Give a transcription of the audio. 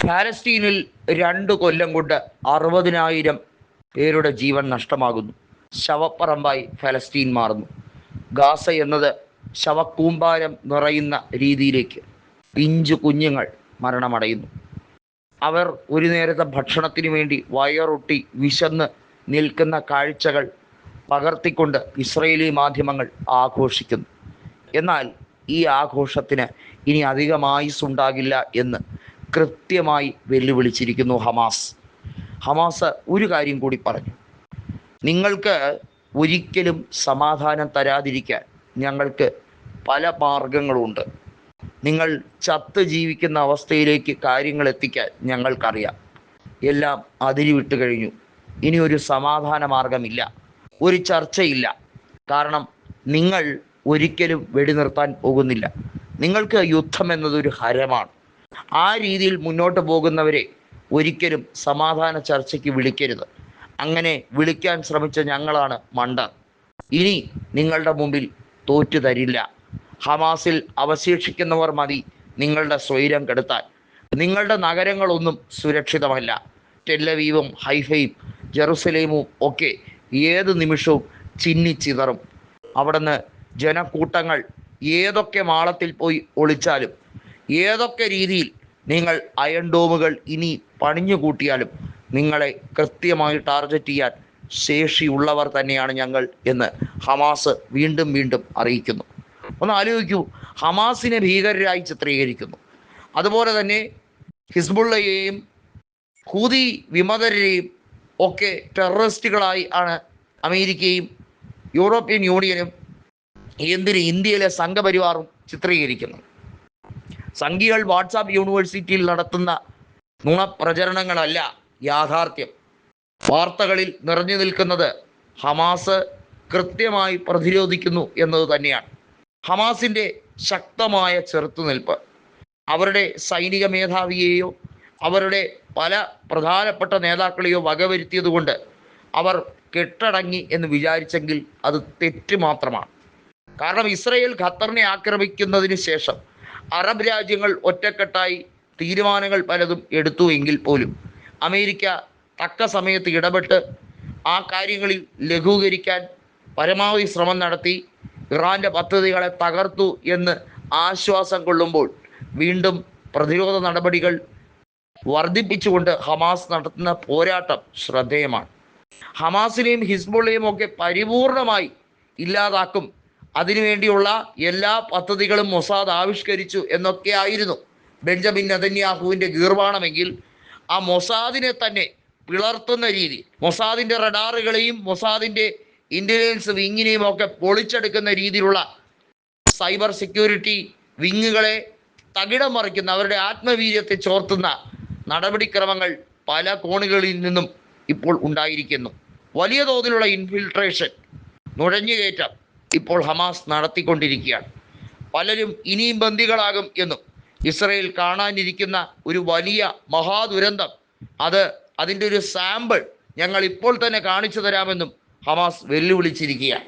പാലസ്തീനിൽ 2 കൊല്ലം കൊണ്ട് 60,000 പേരുടെ ജീവൻ നഷ്ടമാകുന്നു. ശവപ്പറമ്പായി ഫലസ്തീൻ മാറുന്നു. ഗാസ എന്നത് ശവക്കൂമ്പാരം നിറയുന്ന രീതിയിലേക്ക് പിഞ്ചു കുഞ്ഞുങ്ങൾ മരണമടയുന്നു. അവർ ഒരു നേരത്തെ ഭക്ഷണത്തിന് വേണ്ടി വയറൊട്ടി വിശന്ന് നിൽക്കുന്ന കാഴ്ചകൾ പകർത്തിക്കൊണ്ട് ഇസ്രയേലി മാധ്യമങ്ങൾ ആഘോഷിക്കുന്നു. എന്നാൽ ഈ ആഘോഷത്തിന് ഇനി അധികം ആയുസ്സുണ്ടാകില്ല എന്ന് കൃത്യമായി വെല്ലുവിളിച്ചിരിക്കുന്നു ഹമാസ് ഒരു കാര്യം കൂടി പറഞ്ഞു: നിങ്ങൾക്ക് ഒരിക്കലും സമാധാനം തരാതിരിക്കാൻ ഞങ്ങൾക്ക് പല മാർഗങ്ങളുണ്ട്. നിങ്ങൾ ചത്ത് ജീവിക്കുന്ന അവസ്ഥയിലേക്ക് കാര്യങ്ങൾ എത്തിക്കാൻ ഞങ്ങൾക്കറിയാം. എല്ലാം അതിരുവിട്ട് കഴിഞ്ഞു. ഇനി ഒരു സമാധാന മാർഗമില്ല, ഒരു ചർച്ചയില്ല. കാരണം നിങ്ങൾ ഒരിക്കലും വെടിനിർത്താൻ പോകുന്നില്ല. നിങ്ങൾക്ക് യുദ്ധം എന്നതൊരു ഹരമാണ്. ആ രീതിയിൽ മുന്നോട്ട് പോകുന്നവരെ ഒരിക്കലും സമാധാന ചർച്ചയ്ക്ക് വിളിക്കരുത്. അങ്ങനെ വിളിക്കാൻ ശ്രമിച്ച ഞങ്ങളാണ് മണ്ടർ. ഇനി നിങ്ങളുടെ മുമ്പിൽ തോറ്റു തരില്ല. ഹമാസിൽ അവശേഷിക്കുന്നവർ മതി നിങ്ങളുടെ സ്വൈരം കെടുത്താൻ. നിങ്ങളുടെ നഗരങ്ങളൊന്നും സുരക്ഷിതമല്ല. ടെല്ലവീവും ഹൈഫയും ജെറുസലേമും ഒക്കെ ഏത് നിമിഷവും ചിന്നിച്ചിതറും. അവിടുന്ന് ജനക്കൂട്ടങ്ങൾ ഏതൊക്കെ മാളത്തിൽ പോയി ഒളിച്ചാലും, ഏതൊക്കെ രീതിയിൽ നിങ്ങൾ അയൺ ഡോമുകൾ ഇനി പണിഞ്ഞു കൂട്ടിയാലും നിങ്ങളെ കൃത്യമായി ടാർഗറ്റ് ചെയ്യാൻ ശേഷിയുള്ളവർ തന്നെയാണ് ഞങ്ങൾ എന്ന് ഹമാസ് വീണ്ടും വീണ്ടും അറിയിക്കുന്നു. ഒന്ന് ആലോചിക്കൂ, ഹമാസിനെ ഭീകരരായി ചിത്രീകരിക്കുന്നു. അതുപോലെ തന്നെ ഹിസ്ബുള്ളയെയും ഹൂതി വിമതരെയും ഒക്കെ ടെററിസ്റ്റുകളായി ആണ് അമേരിക്കയും യൂറോപ്യൻ യൂണിയനും ഇന്ത്യയിലെ സംഘപരിവാറും ചിത്രീകരിക്കുന്നു. സംഘികൾ വാട്സാപ്പ് യൂണിവേഴ്സിറ്റിയിൽ നടത്തുന്ന നുണപ്രചരണങ്ങളല്ല യാഥാർത്ഥ്യം. വാർത്തകളിൽ നിറഞ്ഞു നിൽക്കുന്നത് ഹമാസ് കൃത്യമായി പ്രതിരോധിക്കുന്നു എന്നത് തന്നെയാണ്. ഹമാസിൻ്റെ ശക്തമായ ചെറുത്തുനിൽപ്പ് അവരുടെ സൈനിക മേധാവിയെയോ അവരുടെ പല പ്രധാനപ്പെട്ട നേതാക്കളെയോ വകവരുത്തിയതുകൊണ്ട് അവർ കെട്ടടങ്ങി എന്ന് വിചാരിച്ചെങ്കിൽ അത് തെറ്റ് മാത്രമാണ്. കാരണം ഇസ്രയേൽ ഖത്തറിനെ ആക്രമിക്കുന്നതിന് ശേഷം അറബ് രാജ്യങ്ങൾ ഒറ്റക്കെട്ടായി തീരുമാനങ്ങൾ പലതും എടുത്തു എങ്കിൽ പോലും അമേരിക്ക തക്ക സമയത്ത് ഇടപെട്ട് ആ കാര്യങ്ങളിൽ ലഘൂകരിക്കാൻ പരമാവധി ശ്രമം നടത്തി ഇറാൻ്റെ പദ്ധതികളെ തകർത്തു എന്ന് ആശ്വാസം കൊള്ളുമ്പോൾ വീണ്ടും പ്രതിരോധ നടപടികൾ വർദ്ധിപ്പിച്ചുകൊണ്ട് ഹമാസ് നടത്തുന്ന പോരാട്ടം ശ്രദ്ധേയമാണ്. ഹമാസിനെയും ഹിസ്ബുള്ളയും ഒക്കെ പരിപൂർണമായി ഇല്ലാതാക്കും, അതിനുവേണ്ടിയുള്ള എല്ലാ പദ്ധതികളും മൊസാദ് ആവിഷ്കരിച്ചു എന്നൊക്കെയായിരുന്നു ബെഞ്ചമിൻ നെതന്യാഹുവിൻ്റെ ഗീർവാണമെങ്കിൽ ആ മൊസാദിനെ തന്നെ പിളർത്തുന്ന രീതി, മൊസാദിൻ്റെ റഡാറുകളെയും മൊസാദിൻ്റെ ഇൻ്റലിജൻസ് വിങ്ങിനെയും ഒക്കെ പൊളിച്ചെടുക്കുന്ന രീതിയിലുള്ള സൈബർ സെക്യൂരിറ്റി വിങ്ങുകളെ തകിടം മറിക്കുന്ന, അവരുടെ ആത്മവീര്യത്തെ ചോർത്തുന്ന നടപടിക്രമങ്ങൾ പല കോണുകളിൽ നിന്നും ഇപ്പോൾ ഉണ്ടായിരിക്കുന്നു. വലിയ തോതിലുള്ള ഇൻഫിൽട്രേഷൻ, നുഴഞ്ഞുകയറ്റം ഇപ്പോൾ ഹമാസ് നടത്തിക്കൊണ്ടിരിക്കുകയാണ്. പലരും ഇനിയും ബന്ദികളാകും എന്നും ഇസ്രയേൽ കാണാനിരിക്കുന്ന ഒരു വലിയ മഹാദുരന്തം അതിൻ്റെ ഒരു സാമ്പിൾ ഞങ്ങൾ ഇപ്പോൾ തന്നെ കാണിച്ചു തരാമെന്നും ഹമാസ് വെല്ലുവിളിച്ചിരിക്കുകയാണ്.